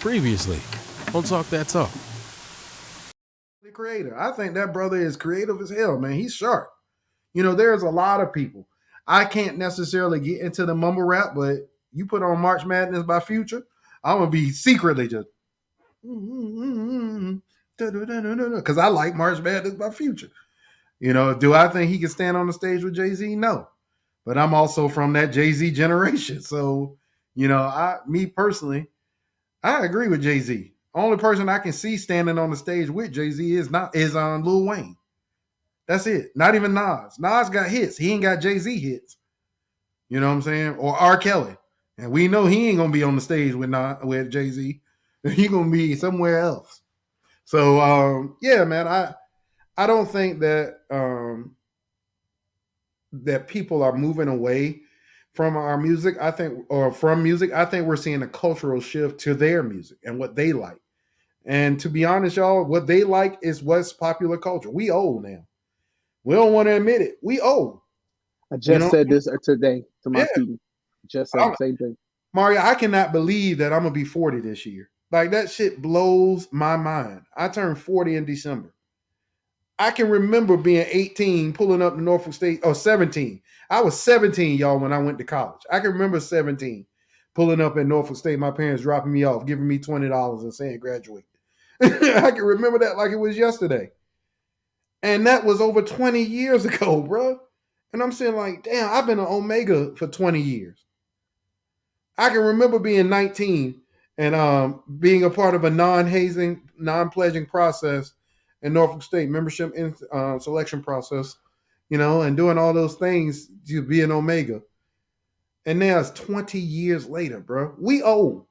previously. Don't talk that talk. The creator. I think that brother is creative as hell, man. He's sharp. There's a lot of people. I can't necessarily get into the mumble rap, but you put on March Madness by Future, I'm gonna be secretly just because I like March Madness by Future. Do I think he can stand on the stage with Jay-Z? No. But I'm also from that Jay-Z generation. So, me personally, I agree with Jay-Z. Only person I can see standing on the stage with Jay-Z is Lil Wayne. That's it. Not even Nas. Nas got hits. He ain't got Jay-Z hits. You know what I'm saying? Or R. Kelly. And we know he ain't gonna be on the stage with Jay-Z. He gonna be somewhere else. So yeah, man, I don't think that that people are moving away from our music. I think we're seeing a cultural shift to their music and what they like. And to be honest, y'all, what they like is what's popular culture. We old now. We don't want to admit it. We old. I just said this today to my student. Just said the same thing. Mario, I cannot believe that I'm gonna be 40 this year. Like that shit blows my mind. I turned 40 in December. I can remember being 18, pulling up to Norfolk State, or 17. I was 17, y'all, when I went to college. I can remember 17, pulling up at Norfolk State, my parents dropping me off, giving me $20 and saying graduate. I can remember that like it was yesterday. And that was over 20 years ago, bro. And I'm saying like, damn, I've been an Omega for 20 years. I can remember being 19 and being a part of a non-hazing, non-pledging process in Norfolk State, membership in selection process, and doing all those things to be an Omega. And now it's 20 years later, bro. We old.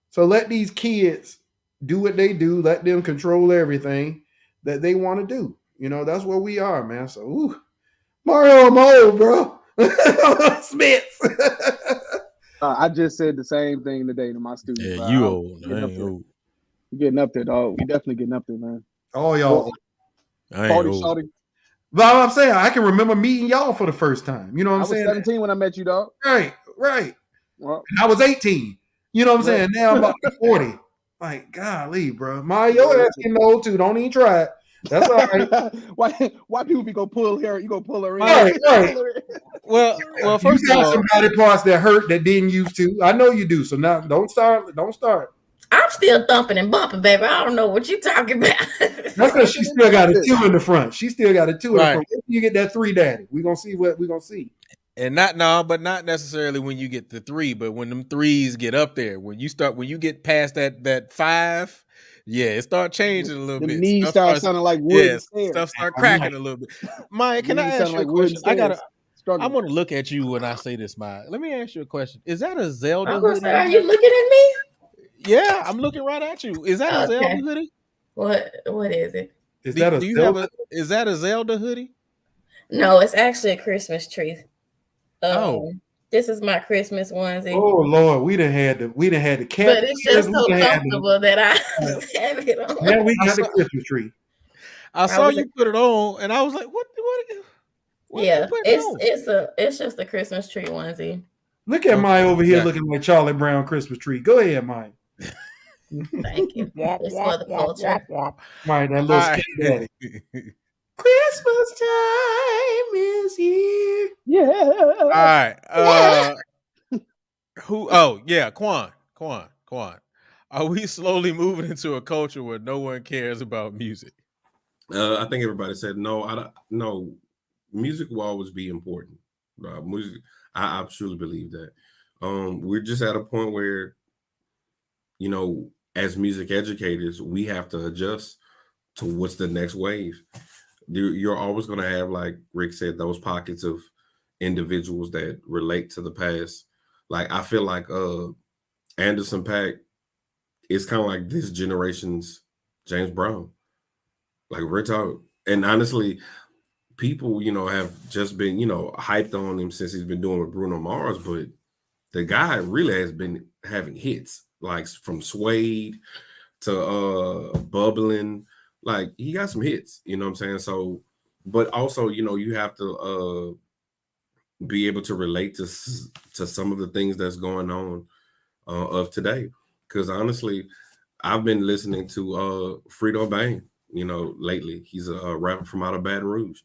So let these kids do what they do. Let them control everything that they want to do. That's where we are, man. So, Mario, I'm old, bro. Smiths. I just said the same thing today to my students. Yeah, you old. I ain't old. We're getting up there, dog. We definitely getting up there, man. Oh, y'all. I ain't old. Shorty. But I'm saying I can remember meeting y'all for the first time. You know what I'm saying? I was 17 when I met you, dog. Right. Well, and I was 18. You know what I'm saying? Now I'm about to be 40. Like, golly, bro. Mario ass getting old too. Don't even try it. That's all right. Why people be gonna pull her? You gonna pull her in? Right. Well, first you got some body parts that hurt that didn't used to. I know you do. So now don't start. I'm still thumping and bumping, baby. I don't know what you're talking about. That's because she still got a 2 in the front. She still got a 2 in the front. If you get that 3 daddy, we're gonna see what we're gonna see. And not necessarily when you get the 3, but when them 3s get up there, when you get past that 5, yeah, it start changing a little bit. Knees start sounding like wood. Yeah, stuff start cracking a little bit. Maya, can I ask you a question? I want to look at you when I say this, Maya. Let me ask you a question. Is that a Zelda hoodie? Are you looking at me? Yeah, I'm looking right at you. Is that a Zelda hoodie? What is it? Is that a Zelda hoodie? No, it's actually a Christmas tree. This is my Christmas onesie. Oh Lord, we done had the cat. But it's just so comfortable that I have it on. Yeah, we got the Christmas tree. I saw you put it on, and I was like, "What yeah, it's just a Christmas tree onesie. Look at Maya over here looking like Charlie Brown Christmas tree. Go ahead, Maya. Thank you. It's for the culture. Maya, that little skin daddy. Christmas time is here. Yeah. All right. Who? Oh, yeah. Quan. Are we slowly moving into a culture where no one cares about music? I think everybody said no. No, music will always be important. Music, I truly believe that. We're just at a point where, as music educators, we have to adjust to what's the next wave. You're always going to have, like Rick said, those pockets of individuals that relate to the past. Like, I feel like Anderson .Paak is kind of like this generation's James Brown. Like, real talk. And honestly, people, have just been, hyped on him since he's been doing with Bruno Mars, but the guy really has been having hits, like from Suede to Bubbling. Like, he got some hits, you know what I'm saying? So, but also, you have to be able to relate to some of the things that's going on of today. Because honestly, I've been listening to Frito Bang, lately. He's a rapper from out of Baton Rouge.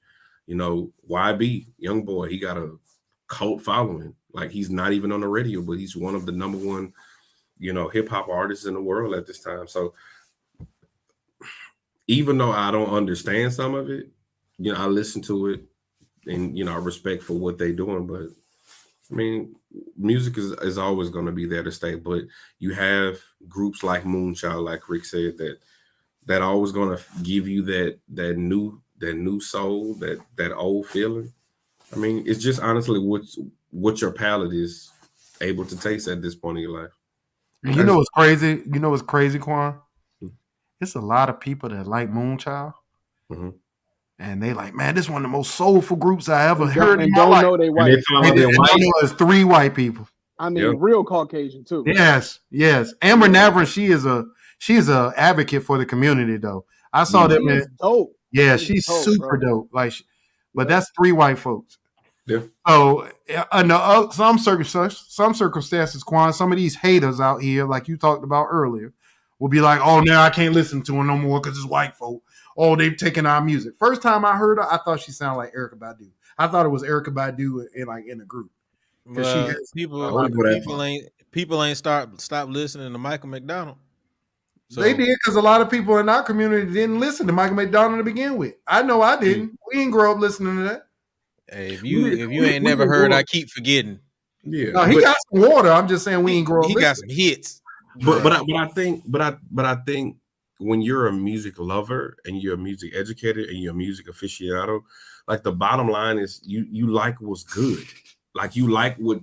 YB, young boy, he got a cult following. Like, he's not even on the radio, but he's one of the number one, hip hop artists in the world at this time. So even though I don't understand some of it, I listen to it and, I respect for what they're doing. But I mean, music is always going to be there to stay. But you have groups like Moonchild, like Rick said, that always going to give you that new soul, that old feeling. I mean, it's just honestly what your palate is able to taste at this point in your life. You know what's crazy? You know what's crazy, Quan? It's a lot of people that like Moonchild. Mm-hmm. And they like, man, this is one of the most soulful groups I ever heard. And don't know they white. And they don't know it's 3 white people. I mean, real Caucasian too. Yes. Amber Navran, she's a advocate for the community though. I saw them. Dope. Yeah, she's super dope. But that's 3 white folks. Yeah. So under some circumstances, Quan, some of these haters out here, like you talked about earlier, will be like, oh, now I can't listen to her no more because it's white folk. Oh, they've taken our music. First time I heard her, I thought she sounded like Erykah Badu. I thought it was Erykah Badu in a group. People ain't stop listening to Michael McDonald. So, they did, because a lot of people in our community didn't listen to Michael McDonald to begin with. I know I didn't. We didn't grow up listening to that. Hey, if you ain't never heard, I keep forgetting. Yeah, no, he got some water. I'm just saying we ain't grow up. He got some hits. But I think when you're a music lover and you're a music educator and you're a music aficionado, like, the bottom line is you like what's good. Like, you like what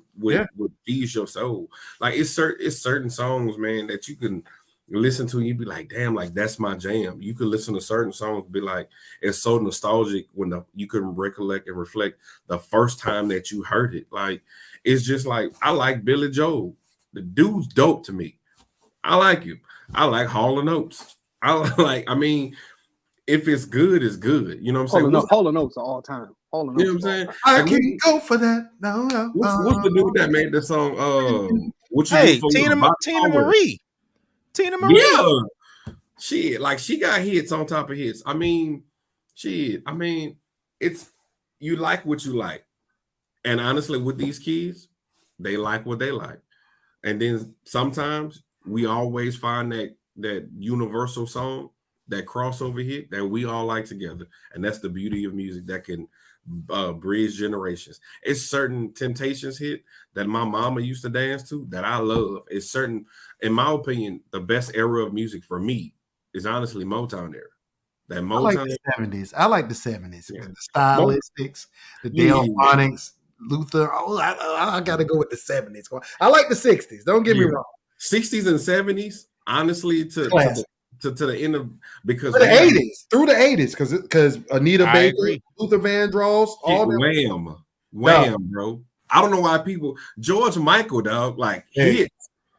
feeds your soul. Like, it's certain songs, man, that you can listen to and you be like, damn, like, that's my jam. You could listen to certain songs and be like, it's so nostalgic when you can recollect and reflect the first time that you heard it. Like, it's just like, I like Billy Joel. The dude's dope to me. I like him. I like Hall & Oates. I mean, if it's good, it's good. You know what I'm saying? Hall & Oates are all time. You know what I'm saying? I can't go for that. No. What's the dude that made the song? What you do for Tina Marie. Tina Marie. Yeah. She got hits on top of hits. I mean, it's, you like what you like. And honestly, with these kids, they like what they like. And then sometimes we always find that universal song, that crossover hit that we all like together. And that's the beauty of music, that can bridge generations. It's certain Temptations hit that my mama used to dance to that I love. It's certain, in my opinion, the best era of music for me is honestly Motown era. That Motown, I like the 70s. I like the 70s. Yeah. The Stylistics, the Delphonics, Luther. Oh, I got to go with the 70s. I like the 60s. Don't get me wrong. 60s and 70s, honestly, to the end of, because the 80s, through the 80s, because Anita Baker, Luther Vandross, all that. Wham, bro. I don't know why people, George Michael, dog, like hits.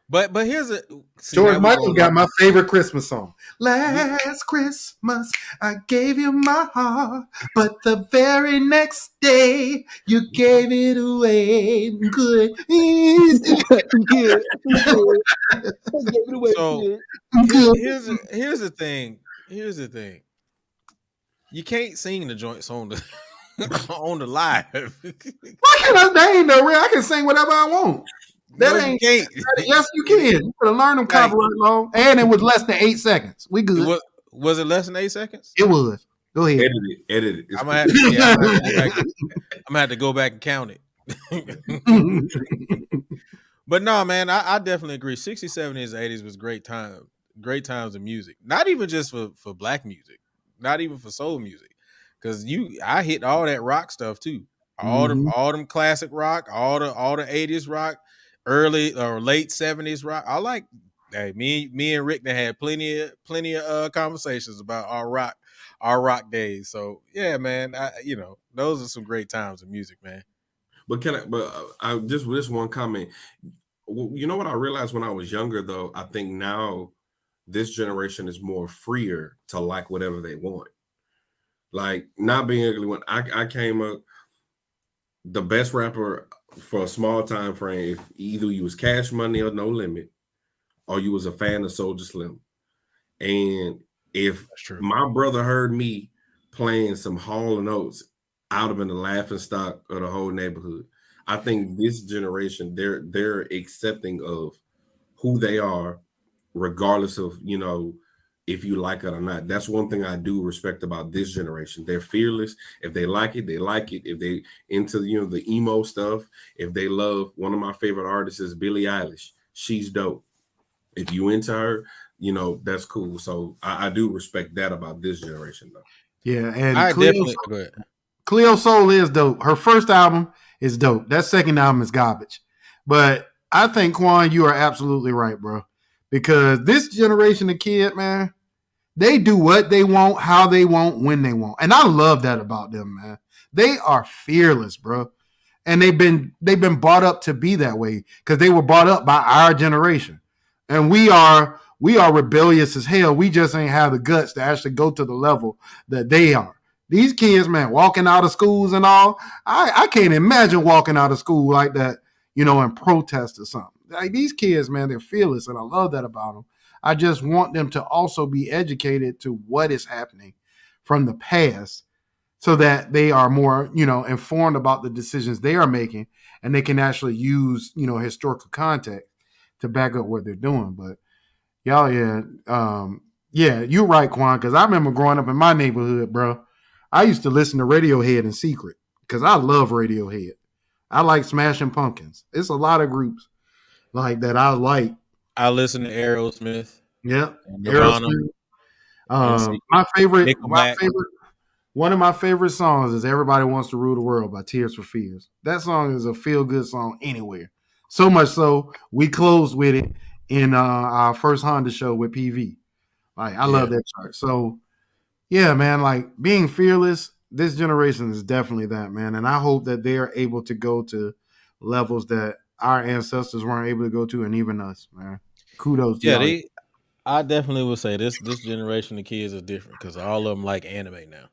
But here's George Michael got my favorite Christmas song. Last Christmas, I gave you my heart, but the very next day, you gave it away. Good. So here's the thing. Here's the thing. You can't sing the joints on the on the live. Why can't I? That ain't no real. I can sing whatever I want. Yes, you can. You gotta learn them copyright law. And it was less than 8 seconds. We good. Was it less than 8 seconds? It was. Go ahead. Edit it. I'm gonna have to go back and count it. But no, man, I definitely agree. 60s, 70s, 80s was great times of music. Not even just for black music, not even for soul music. Because I hit all that rock stuff too. All them classic rock, all the 80s rock, early or late 70s rock. I like, hey, me and Rick had plenty of conversations about our rock days. So yeah, man, those are some great times of music, man. But I just with this one comment, you know what I realized when I was younger though? I think now this generation is more freer to like whatever they want. Like, not being ugly. When I came up, the best rapper for a small time frame, if either you was Cash Money or No Limit, or you was a fan of Soulja Slim. And if my brother heard me playing some Hall and Oates, I would have been the laughing stock of the whole neighborhood. I think this generation, they're accepting of who they are, regardless of, you know, if you like it or not. That's one thing I do respect about this generation. They're fearless. If they like it, they like it. If they into, you know, the emo stuff, if they love, one of my favorite artists is Billie Eilish. She's dope. If you into her, you know, that's cool. So I do respect that about this generation, though. Yeah, and I definitely Cleo Soul is dope. Her first album is dope. That second album is garbage. But I think, Quan, you are absolutely right, bro. Because this generation of kid, man, they do what they want, how they want, when they want. And I love that about them, man. They are fearless, bro. And they've been brought up to be that way because they were brought up by our generation. And we are rebellious as hell. We just ain't have the guts to actually go to the level that they are. These kids, man, walking out of schools and all, I can't imagine walking out of school like that, you know, in protest or something. Like these kids, man, they're fearless, and I love that about them. I just want them to also be educated to what is happening from the past so that they are more, you know, informed about the decisions they are making, and they can actually use, you know, historical context to back up what they're doing. But y'all, yeah, you're right, Quan, because I remember growing up in my neighborhood, bro. I used to listen to Radiohead in secret because I love Radiohead. I like Smashing Pumpkins. It's a lot of groups like that I like. I listen to Aerosmith. Yeah, Nirvana. My favorite, one of my favorite songs is "Everybody Wants to Rule the World" by Tears for Fears. That song is a feel-good song anywhere. So much so, we closed with it in our first Honda show with PV. Like, I love that chart. So, yeah, man, like being fearless, this generation is definitely that, man. And I hope that they are able to go to levels that our ancestors weren't able to go to, and even us, man. Kudos to y'all. I definitely would say this generation of kids is different because all of them like anime now.